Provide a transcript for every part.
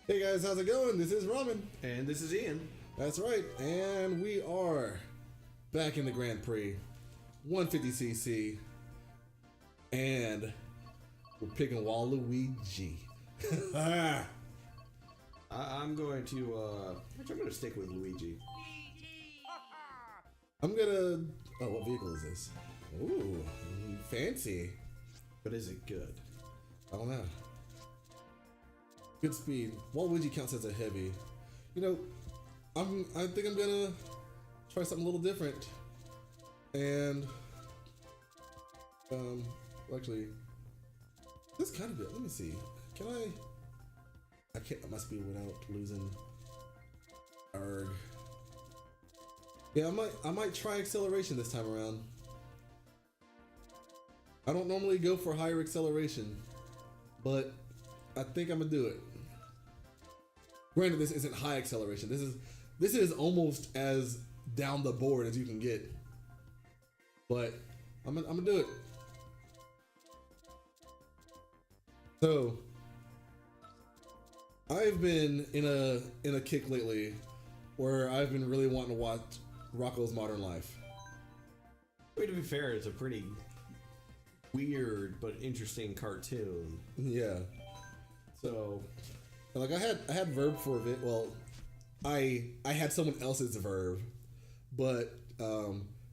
Hey guys, how's it going? This is Ramen. And this is Ian. That's right, and we are back in the Grand Prix, 150cc, and we're picking Waluigi. I'm going to, actually I'm going to stick with Luigi. I'm gonna. Oh, what vehicle is this? Ooh, fancy. But is it good? I don't know. Good speed. Waluigi counts as a heavy. You know, I think I'm gonna try something a little different. And actually, this kind of good. Let me see. Can I can't. I must be without losing. Erg. Yeah, I might try acceleration this time around. I don't normally go for higher acceleration, but I think I'm gonna do it. Granted, this isn't high acceleration. This is almost as down the board as you can get. But I'm gonna do it. So I've been in a kick lately where I've been really wanting to watch Rocko's Modern Life. I mean, to be fair, it's a pretty weird but interesting cartoon. Yeah. So, like, I had Verb for a bit. Well, I had someone else's Verb, but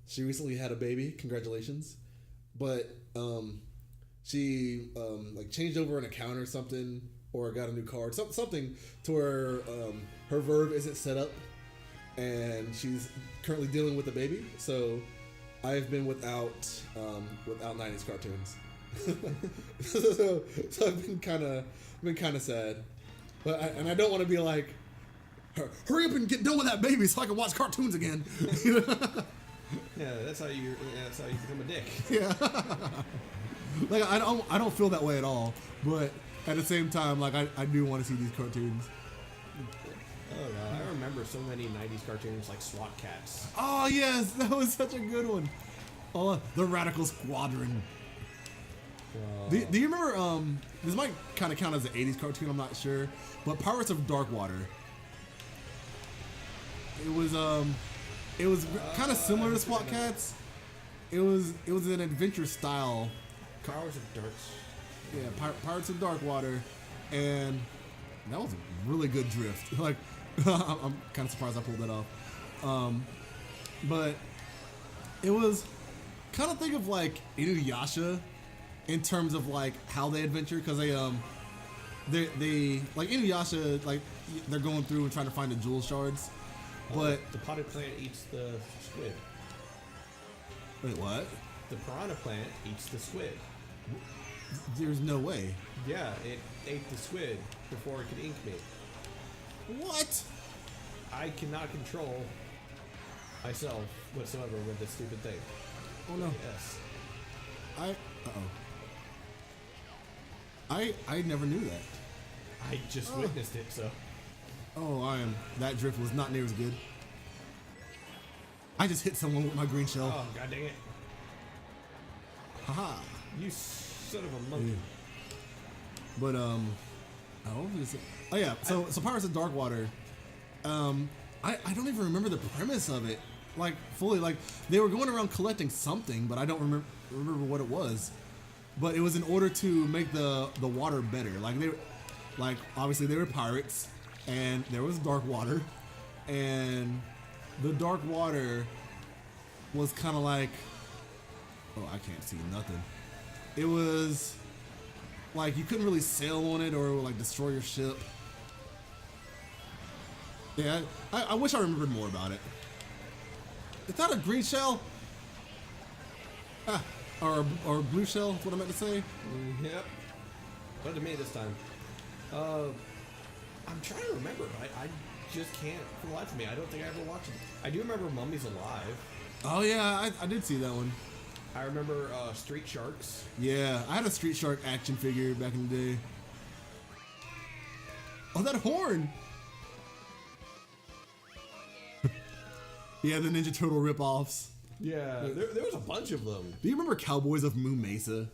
she recently had a baby. Congratulations. But she like changed over an account or something, or got a new card, something to where her Verb isn't set up, and she's currently dealing with a baby. So I've been without 90s cartoons. so I've been kind of sad, but I don't want to be like, hurry up and get done with that baby so I can watch cartoons again. Yeah, that's how you become a dick. Yeah. Like I don't feel that way at all, but at the same time, like I do want to see these cartoons. Oh, I remember so many 90s cartoons like SWAT Cats. Oh yes, that was such a good one. Oh, the Radical Squadron. Do you remember? This might kind of count as an '80s cartoon. I'm not sure, but Pirates of Darkwater. It was kind of similar to SWAT Cats. It was an adventure style. Powers of Darks. Yeah, Pirates of Darkwater, and that was a really good drift. Like, I'm kind of surprised I pulled that off. But it was kind of think of like Inuyasha in terms of like how they adventure, because they like Inuyasha, like they're going through and trying to find the jewel shards. But the potted plant eats the squid. Wait, what? The piranha plant eats the squid. There's no way. Yeah, it ate the squid before it could ink me. What? I cannot control myself whatsoever with this stupid thing. Oh no. Yes. I never knew that. I just witnessed it, so. Oh, that drift was not near as good. I just hit someone with my green shell. Oh, god dang it. Haha. You son of a monkey. Yeah. But oh yeah, so Pirates of Darkwater. I don't even remember the premise of it, like fully. Like they were going around collecting something, but I don't remember what it was. But it was in order to make the water better. Like obviously they were pirates, and there was dark water, and the dark water was kind of like, oh, I can't see nothing. It was like you couldn't really sail on it or like destroy your ship. Yeah, I wish I remembered more about it. Is that a green shell? Or blue shell, is what I meant to say. Yep. But to me this time. I'm trying to remember. I just can't for the life of me. I don't think I ever watched it. I do remember Mummies Alive. Oh yeah, I did see that one. I remember Street Sharks. Yeah, I had a Street Shark action figure back in the day. Oh, that horn! Yeah, the Ninja Turtle ripoffs. Yeah, there was a bunch of them. Do you remember Cowboys of Moo Mesa?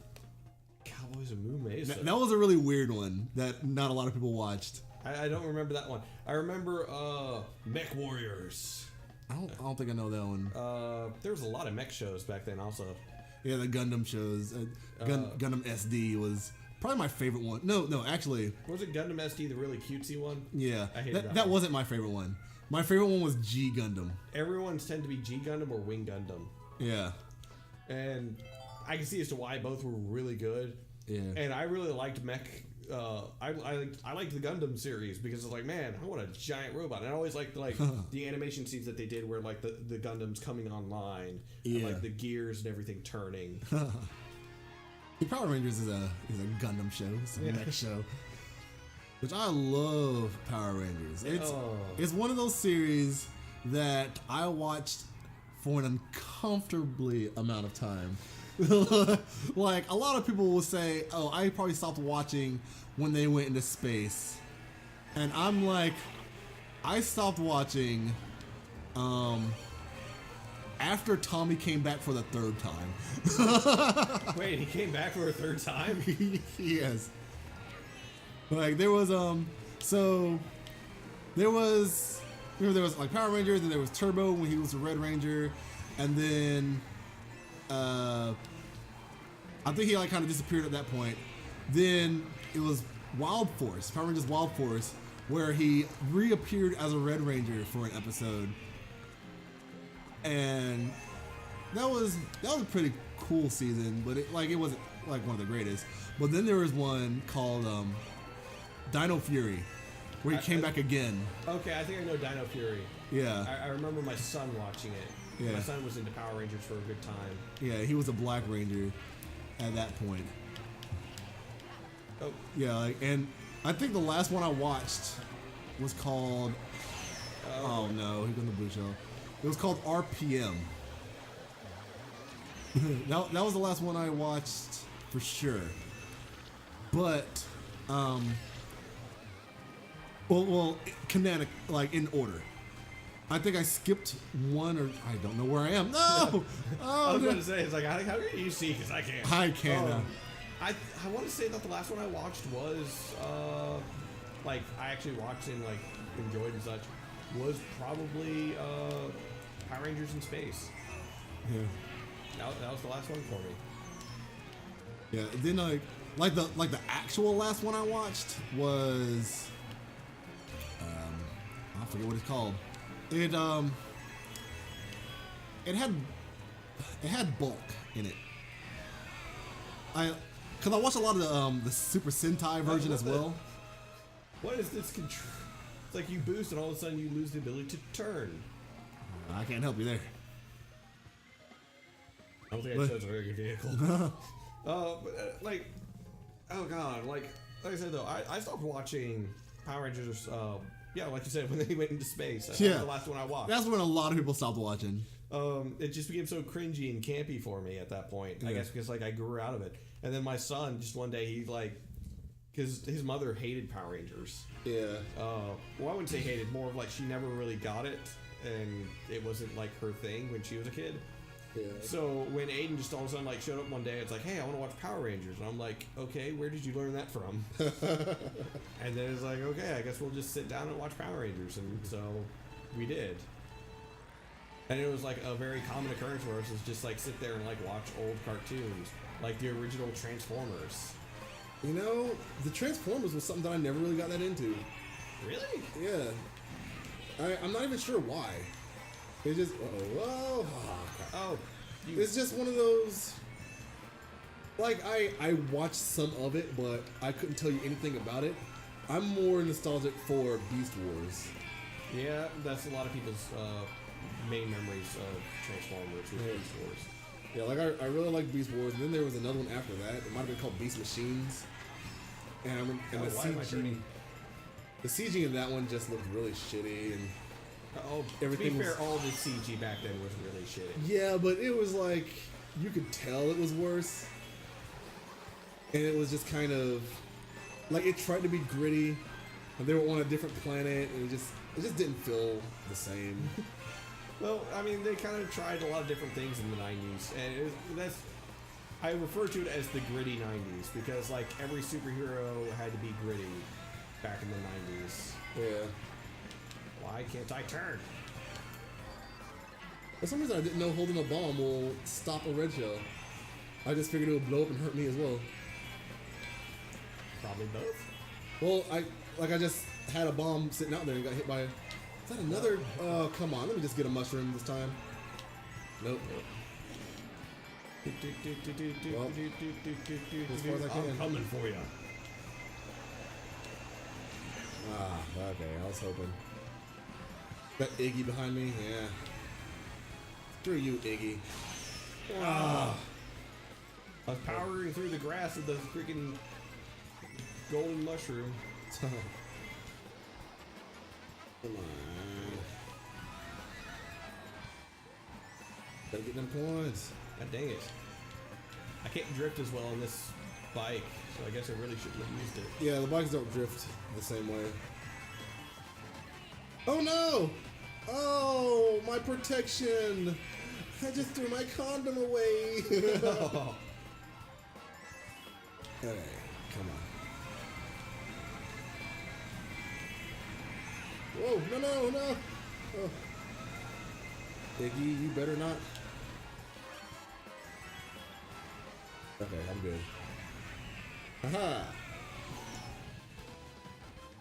Cowboys of Moo Mesa. That was a really weird one that not a lot of people watched. I don't remember that one. I remember Mech Warriors. I don't think I know that one. There was a lot of mech shows back then also. Yeah, the Gundam shows. Gundam SD was probably my favorite one. No, actually. Was it Gundam SD, the really cutesy one? Yeah. I hated that wasn't my favorite one. My favorite one was G Gundam. Everyone's tend to be G Gundam or Wing Gundam. Yeah. And I can see as to why both were really good. Yeah. And I really liked mech. I liked the Gundam series because it's like, man, I want a giant robot. And I always liked the animation scenes that they did where like the Gundams coming online, and like the gears and everything turning. The Power Rangers is a Gundam show, it's a mech show, which I love. Power Rangers. It's one of those series that I watched for an uncomfortably amount of time. Like a lot of people will say, oh, I probably stopped watching when they went into space, and I'm like, I stopped watching after Tommy came back for the third time. Wait, he came back for a third time? Yes. Like there was so there was like Power Rangers, and there was Turbo when he was a Red Ranger, and then I think he like kind of disappeared at that point. Then it was Wild Force, Power Rangers Wild Force, where he reappeared as a Red Ranger for an episode, and that was a pretty cool season, but it wasn't like one of the greatest. But then there was one called Dino Fury, where he came back again. Okay, I think I know Dino Fury. Yeah. I remember my son watching it. Yeah. My son was into Power Rangers for a good time. Yeah, he was a Black Ranger at that point. Oh. Yeah, like, and I think the last one I watched was called. Oh no, here comes the blue shell. It was called RPM. that was the last one I watched for sure. But, well, canonic, like in order. I think I skipped one, or I don't know where I am. No! I was going to say, it's like, how can you see? Because I can't. I can't. I want to say that the last one I watched was, like, I actually watched and, like, enjoyed and such, was probably Power Rangers in Space. Yeah. That was the last one for me. Yeah, then like the actual last one I watched was, I forget what it's called. It had bulk in it. Cause I watched a lot of the Super Sentai version as well. What is this control? It's like you boost and all of a sudden you lose the ability to turn. I can't help you there. I don't think I chose a very good vehicle. Like, oh god, like I said though, I stopped watching Power Rangers. Yeah, like you said, when they went into space. That was the last one I watched. That's when a lot of people stopped watching. It just became so cringy and campy for me at that point. Yeah. I guess because like I grew out of it, and then my son just one day he like, because his mother hated Power Rangers. Yeah. Well, I wouldn't say hated, more of like she never really got it, and it wasn't like her thing when she was a kid. Yeah. So when Aiden just all of a sudden like showed up one day, it's like, hey, I want to watch Power Rangers, and I'm like, okay, where did you learn that from? And then it's like, okay, I guess we'll just sit down and watch Power Rangers, and so we did. And it was like a very common occurrence for us is just like sit there and like watch old cartoons, like the original Transformers. You know, the Transformers was something that I never really got that into. Really? Yeah. I'm not even sure why. It just it's just one of those. Like I watched some of it, but I couldn't tell you anything about it. I'm more nostalgic for Beast Wars. Yeah, that's a lot of people's main memories of Transformers with Beast Wars. Yeah, like I really like Beast Wars, and then there was another one after that. It might have been called Beast Machines. And the CG in that one just looked really shitty, and everything. To be fair, all the CG back then was really shitty. Yeah, but it was like you could tell it was worse, and it was just kind of like it tried to be gritty, and they were on a different planet, and it just didn't feel the same. Well, I mean, they kind of tried a lot of different things in the 90s, and I refer to it as the gritty 90s, because like every superhero had to be gritty. back in the 90s. Yeah. Why can't I turn? For some reason, I didn't know holding a bomb will stop a red shell. I just figured it would blow up and hurt me as well. Probably both. Well, I just had a bomb sitting out there and got hit by. Is that another? Oh, come on. Let me just get a mushroom this time. Nope. Well, as far as I can. I'm coming for you. Ah, okay. I was hoping. That Iggy behind me? Yeah. Screw you, Iggy. Ah. I was powering through the grass with the freaking golden mushroom. Come on. Gotta get them coins. God dang it. I can't drift as well on this bike, so I guess I really shouldn't have used it. Yeah, the bikes don't drift the same way. Oh no! Oh, my protection! I just threw my condom away! Oh. Okay, come on. Whoa, no! Oh. Iggy, you better not. Okay, I'm good. Haha!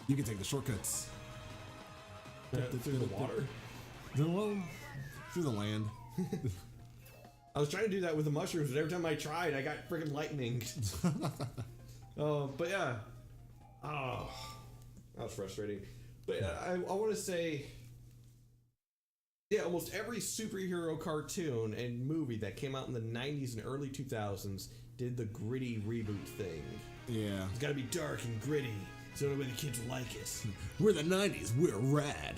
You can take the shortcuts. Through the water? Well, through the land. I was trying to do that with the mushrooms, but every time I tried, I got freaking lightning. But yeah. Oh, that was frustrating. But I want to say, yeah, almost every superhero cartoon and movie that came out in the 90s and early 2000s did the gritty reboot thing. Yeah. It's got to be dark and gritty. It's the only way the kids like it. We're the 90s. We're rad.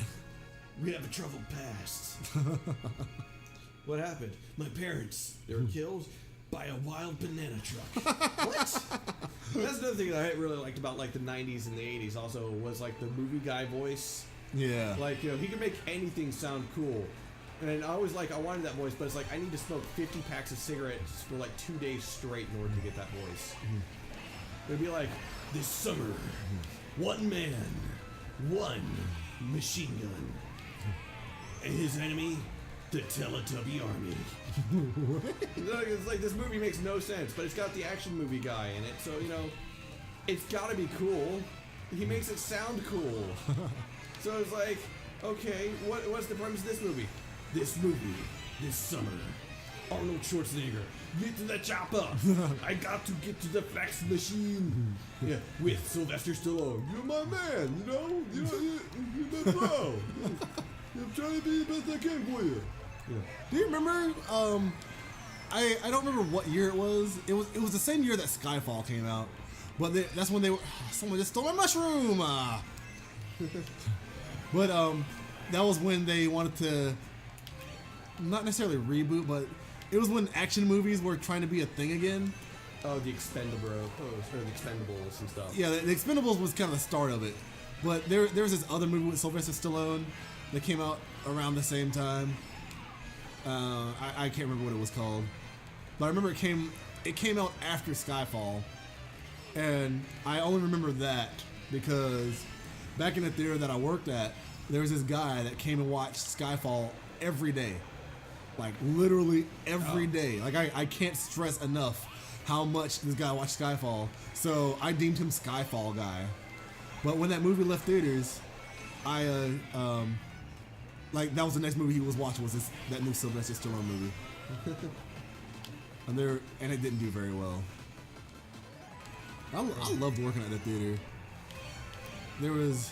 We have a troubled past. What happened? My parents, they were killed by a wild banana truck. What? That's another thing that I really liked about like the 90s and the 80s also was like the movie guy voice. Yeah. Like, you know, he could make anything sound cool. And I always like, I wanted that voice, but it's like I need to smoke 50 packs of cigarettes for like 2 days straight in order to get that voice. It'd be like, this summer, one man, one machine gun. And his enemy, the Teletubby Army. It's like this movie makes no sense, but it's got the action movie guy in it, so you know, it's gotta be cool. He makes it sound cool. So it's like, okay, what's the premise of this movie? This summer, Arnold Schwarzenegger, get to the chopper. I got to get to the fax machine. Yeah, with Sylvester Stallone. You're my man, you know? You're my bro. I'm trying to be the best I can for you. Yeah. Do you remember? I don't remember what year it was. It was the same year that Skyfall came out, but that's when they were. Someone just stole my mushroom. But that was when they wanted to, not necessarily reboot, but it was when action movies were trying to be a thing again. Oh, the Expendables and stuff. Yeah, the Expendables was kind of the start of it, but there was this other movie with Sylvester Stallone that came out around the same time. I can't remember what it was called, but I remember it came out after Skyfall, and I only remember that because back in the theater that I worked at, there was this guy that came and watched Skyfall every day, like literally every day. Like I can't stress enough how much this guy watched Skyfall, so I deemed him Skyfall guy. But when that movie left theaters, I like that was the next movie he was watching, was that new Sylvester Stallone movie. and it didn't do very well. I loved working at the theater. There was,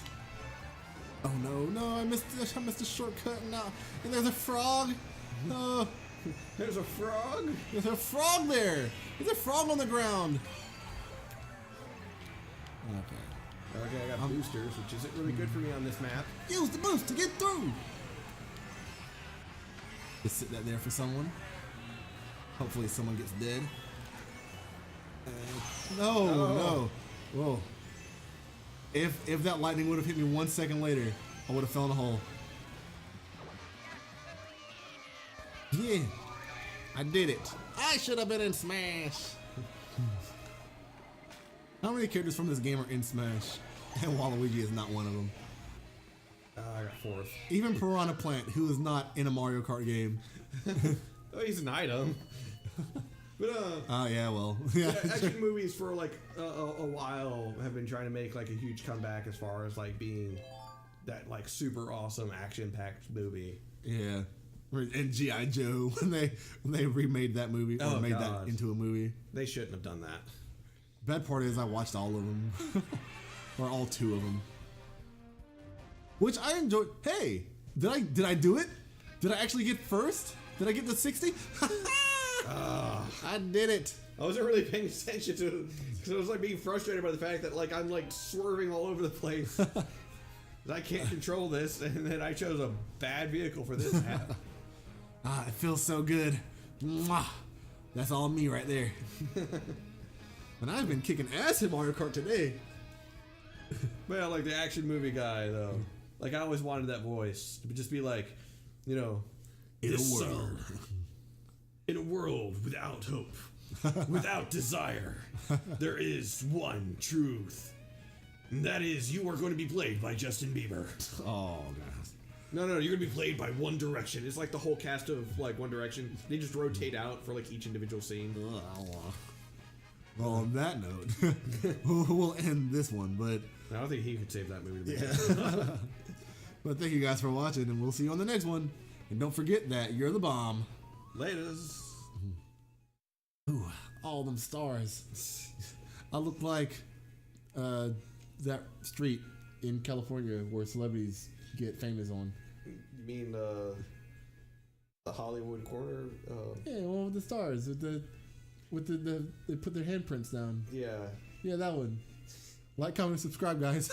oh no, I missed the shortcut now. And there's a frog. There's a frog? There's a frog there. There's a frog on the ground. Okay, I got boosters, which isn't really good for me on this map. Use the boost to get through. Just sit that there for someone. Hopefully someone gets dead. No. Whoa. If that lightning would have hit me 1 second later, I would have fell in a hole. Yeah, I did it. I should have been in Smash. How many characters from this game are in Smash? And Waluigi is not one of them. I got fourth. Even Piranha Plant, who is not in a Mario Kart game. Oh, he's an item. But yeah, well, yeah. Action movies for like a while have been trying to make like a huge comeback as far as like being that like super awesome action-packed movie. Yeah. And G.I. Joe when they remade that movie or made that into a movie. They shouldn't have done that. Bad part is I watched all of them, or all 2 of them, which I enjoyed. Hey, did I do it? Did I actually get first? Did I get the 60? I did it. I wasn't really paying attention to it because I was like being frustrated by the fact that like I'm like swerving all over the place. I can't control this, and then I chose a bad vehicle for this map. It feels so good. Mwah. That's all me right there. And I've been kicking ass in Mario Kart today. But yeah, like the action movie guy though. Like I always wanted that voice to just be like, you know, in a world without hope, without desire, there is one truth. And that is, you are going to be played by Justin Bieber. Oh, gosh. No, you're going to be played by One Direction. It's like the whole cast of like One Direction. They just rotate out for like each individual scene. Well, on that note, we'll end this one, but I don't think he could save that movie. Yeah. But thank you guys for watching, and we'll see you on the next one. And don't forget that you're the bomb. Laters. Ooh, all them stars. I look like that street in California where celebrities get famous on. You mean the Hollywood corner? Yeah, one with the stars, with the they put their handprints down. Yeah, that one. Like, comment, and subscribe, guys.